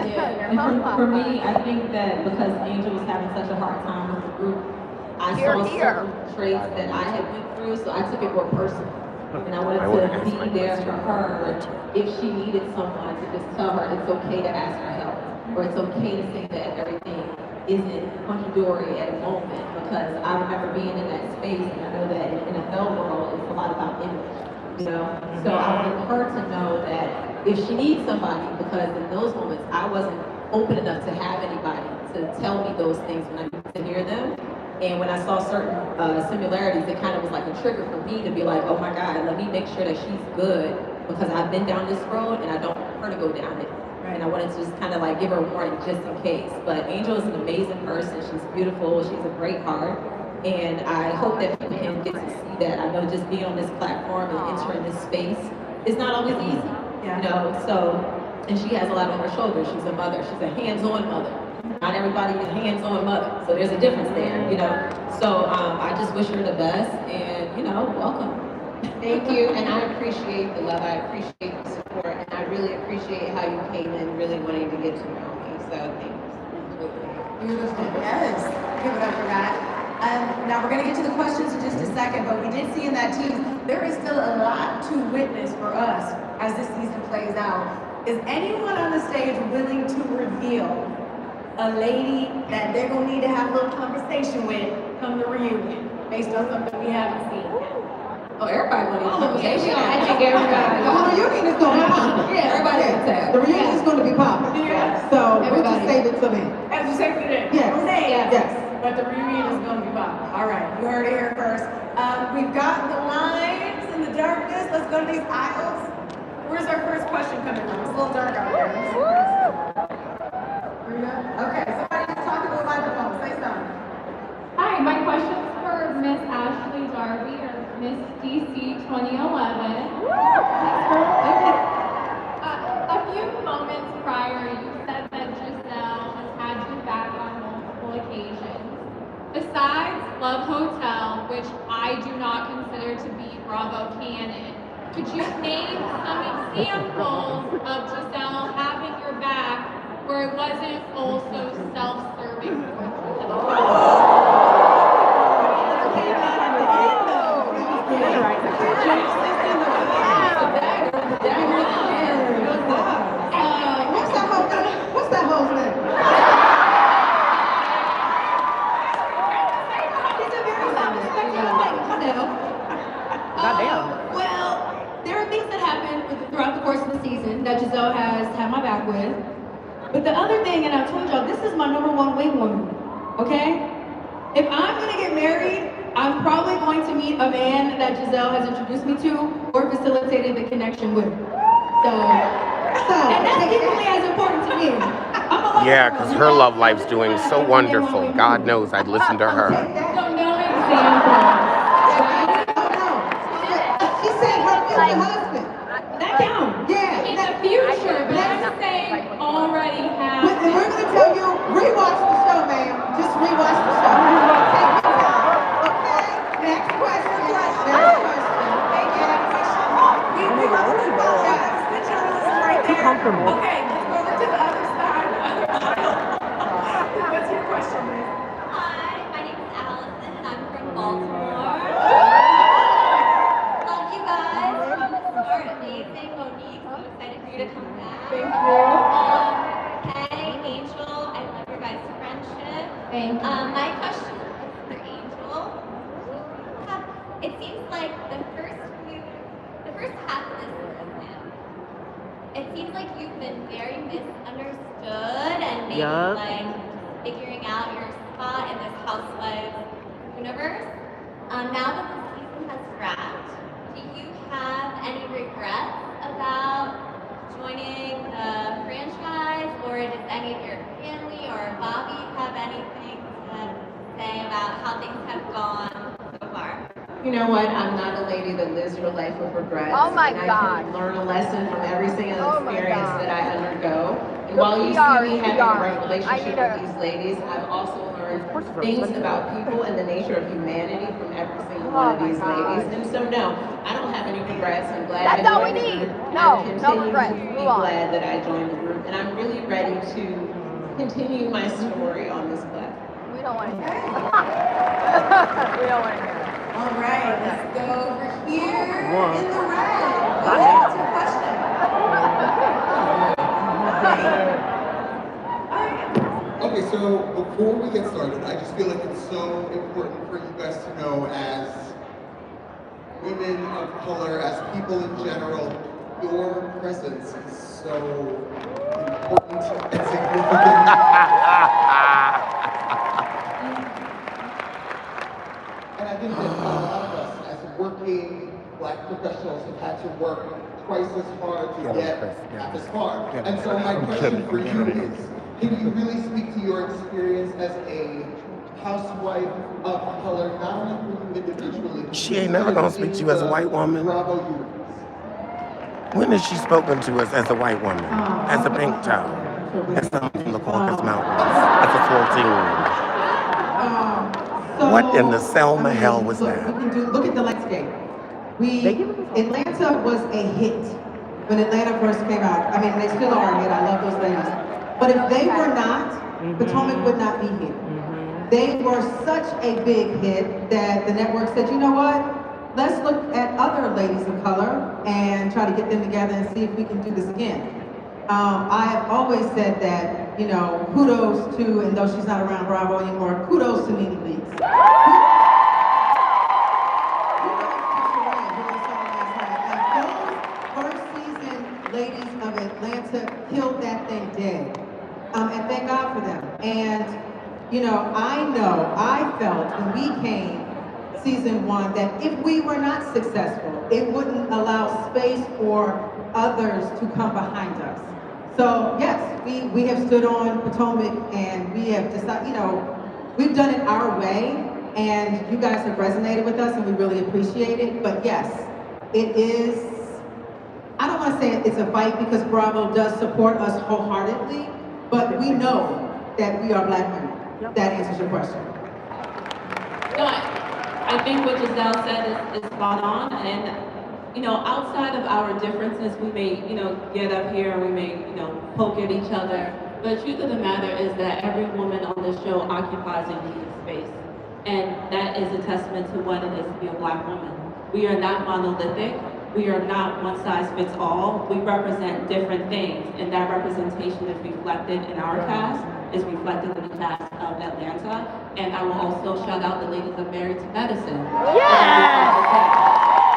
Yeah, and for me, I think that because Angel was having such a hard time with the group, I saw certain traits that I had went through, so I took it more personal. And I wanted to be there for her if she needed someone to just tell her it's okay to ask for help, or it's okay to say that everything isn't hunky-dory at a moment, because I remember being in that space, and I know that in the NFL world, it's a lot about image, you know? So I wanted her to know that if she needs somebody, because in those moments, I wasn't open enough to have anybody to tell me those things when I needed to hear them. And when I saw certain similarities, it kind of was like a trigger for me to be like, oh my God, let me make sure that she's good, because I've been down this road and I don't want her to go down it. And I wanted to just kind of like give her a warning just in case. But Angel is an amazing person. She's beautiful. She's a great heart. And I hope that people can get to see that. I know just being on this platform and entering this space is not always easy. You know, so, and she has a lot on her shoulders. She's a mother. She's a hands-on mother. Not everybody is a hands-on mother. So there's a difference there, you know. So I just wish her the best and, you know, welcome. Thank you, and I appreciate the love. I appreciate the support, and I really appreciate how you came in really wanting to get to know me. So thanks. Beautiful. Yes. Give it up for that. Now we're going to get to the questions in just a second, but we did see in that team, there is still a lot to witness for us as this season plays out. Is anyone on the stage willing to reveal a lady that they're going to need to have a little conversation with come the reunion, based on something we haven't seen yet? Oh, everybody want to conversation. I think everybody. The reunion is going to be popping. Yeah, everybody can tell. The reunion is going to be popping. Yeah. So we'll just save it to me. As you say today. Yes. Yes. But the reunion is going to be popping. All right, you heard it here first. We've got the lines in the darkness. Let's go to these aisles. Where's our first question coming from? It's a little dark out here. Okay, somebody just talk into the microphone. Say something. Hi, my question's for Miss Ashley Darby or Miss DC 2011. A few moments prior, you said that Giselle has had you back on multiple occasions. Besides Love Hotel, which I do not consider to be Bravo canon, could you name some examples of Giselle having your back where it wasn't also self-serving for Giselle? What's that whole name? Well, there are things that happen throughout the course of the season that Giselle has had my back with. But the other thing, and I told y'all, this is my #1 wing woman, okay? If I'm gonna get married, I'm probably going to meet a man that Giselle has introduced me to or facilitated the connection with. And that's equally as important to me. Yeah, because her love life's doing so wonderful. God knows I'd listen to her. So no examples. She said her future husband. That counts. Yeah. In the future, but I'm saying already have. But we're going to tell you, rewatch the show, ma'am. Just rewatch the show. Take your time. Okay? Next question. Next question. Thank you. We love the podcast. Good journalism right there. Comfortable. Okay, let's go over to the other side. What's your question, Miss? Hi, my name is Allison and I'm from Baltimore. Love you guys from the start. Amazing. Monique, so excited for you to come back. Thank you. Hey, Angel, I love your guys' friendship. Thank you. My question is for Angel. It seems like the first half of this season, it seems like you've been very misunderstood and maybe like figuring out your spot in this housewives universe. Now that the season has wrapped, do you have any regrets about joining the franchise, or does any of your family or Bobby have anything to say about how things have gone so far? You know what? I'm not a lady that lives her life with regrets. Oh my and I God. can learn a lesson from every single experience God. that I undergo. And while you see me having a great relationship with these ladies, I've also learned things about people and the nature of humanity from every single one of these ladies. And so no, I don't have any regrets. I'm glad That's I all we joined the need. group. No, I'm no regrets. continuing to Move be on. glad that I joined the group. And I'm really ready continue my story on this platform. We don't want to hear it. We don't want to hear it. All right, let's go over here in the red. Go ahead, what's your question? Okay, so before we get started, I just feel like it's so important for you guys to know, as women of color, as people in general, your presence is so important and significant. And I think that a lot of us, as working Black professionals, have had to work twice as hard to get this far. And so my question for you is, can you really speak to your experience as a housewife of color, not only for you individually? She ain't never gonna speak to you as a white woman. Bravo universe. When has she spoken to us as a white woman? As a pink child? As someone from the Caucasus Mountains? As a 14? What in the Selma hell was that? Look at the landscape. Atlanta was a hit when Atlanta first came out. I mean, they still are a hit. I love those ladies. But if they were not, Potomac would not be here. They were such a big hit that the network said, you know what? Let's look at other ladies of color and try to get them together and see if we can do this again. I have always said that, you know, kudos to, and though she's not around Bravo anymore, kudos to Nene Leakes. Ladies of Atlanta killed that thing dead. And thank God for them. And, you know I felt when we came season 1 that if we were not successful, it wouldn't allow space for others to come behind us. So yes, we have stood on Potomac and we have decided, you know, we've done it our way and you guys have resonated with us and we really appreciate it. But yes, it is, I don't want to say it's a fight because Bravo does support us wholeheartedly, but we know that we are Black women. That answers your question. No, I think what Giselle said is spot on, and you know, outside of our differences, we may, you know, get up here and we may, you know, poke at each other, but the truth of the matter is that every woman on this show occupies a unique space, and that is a testament to what it is to be a Black woman. We are not monolithic. We are not one size fits all. We represent different things, and that representation is reflected in our cast, is reflected in the cast of Atlanta, and I will also shout out the ladies of Married to Medicine. Yeah!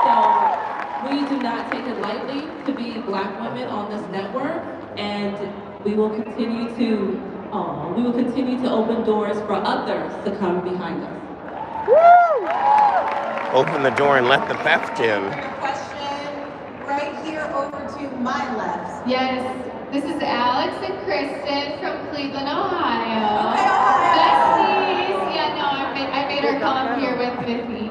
So we do not take it lightly to be Black women on this network, and we will continue to open doors for others to come behind us. Woo! Open the door and let the theft in. Right here over to my left. Yes, this is Alex and Kristen from Cleveland, Ohio. Okay, Ohio. Besties. Yeah, no, I made her come here with me.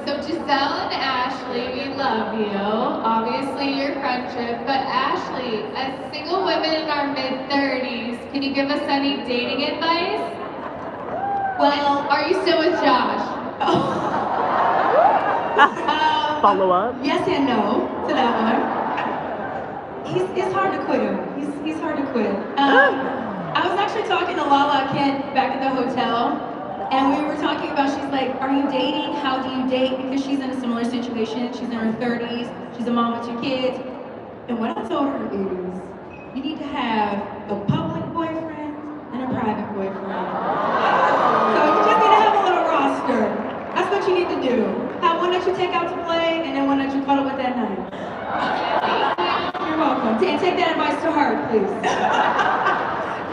So Giselle and Ashley, we love you. Obviously, your friendship. But Ashley, as single women in our mid-30s, can you give us any dating advice? Well, are you still with Josh? Follow up? Yes and no to that one. It's hard to quit him. He's hard to quit. I was actually talking to Lala Kent back at the hotel, and we were talking about, she's like, are you dating? How do you date? Because she's in a similar situation. She's in her 30s. She's a mom with 2 kids. And what I told her is, you need to have a public boyfriend and a private boyfriend. So you just need to have a little roster. That's what you need to do. Have one that you take out to play, and then one that you cuddle with at night. You're welcome. And take that advice to heart, please.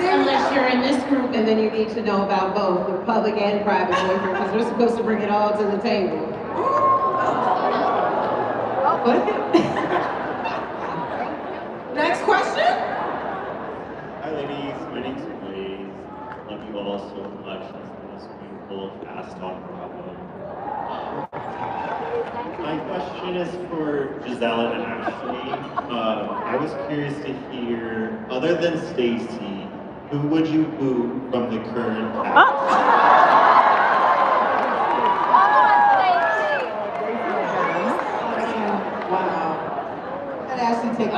Unless you're in this group, and then you need to know about both, the public and private boyfriend, because we're supposed to bring it all to the table. Next question. Hi ladies, my name's Blaze. Love you all so much. It's the most beautiful cast on Bravo. My question is for Giselle and Ashley. I was curious to hear, other than Stacy, who would you boot from the current cast? Wow. Let Ashley take it.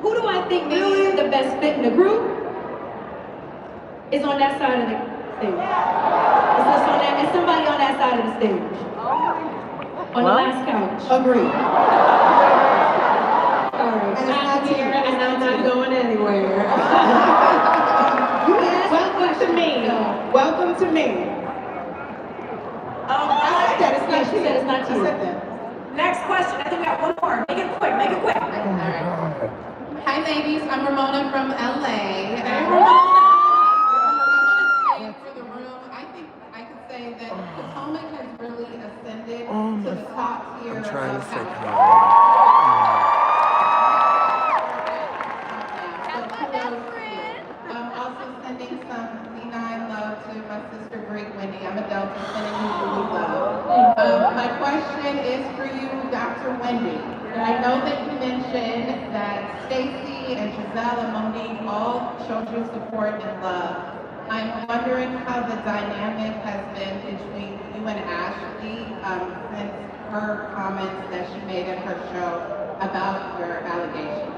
Who do I think maybe the best fit in the group is on that side of the stage. It's somebody on that side of the stage. On the last couch. Agreed. Sorry. And it's not I'm here tea. and I'm not going anywhere. You asked Welcome to me. Welcome to me. I said that. It's not She tea. said it's not I tea. said that. Next question. I think we got one more. Make it quick. Make it quick. Hi ladies, I'm Ramona from LA. Hey, Ramona. For the room, I think I could say that Potomac has really ascended Oh to my the top tier I'm trying of to say house. hi. I'm also sending some C9 love to my sister Greek Wendy. I'm a Delta sending you Louis love. My question is for you, Dr. Wendy. I know that you mentioned that Stacy and Giselle and Monique all showed you support and love. I'm wondering how the dynamic has been between you and Ashley since her comments that she made in her show about your allegations.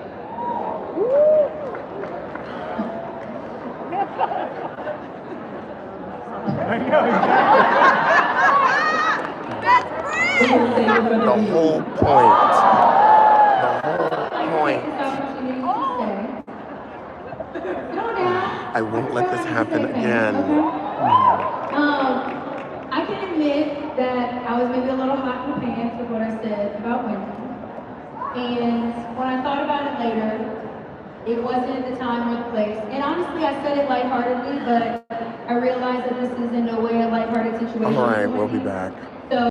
The whole point. I won't let this happen again. I can admit that I was maybe a little hot in the pants with what I said about Wendy. And when I thought about it later, it wasn't the time or the place. And honestly, I said it lightheartedly, but I realized that this is in no way a lighthearted situation. All right, we'll be back.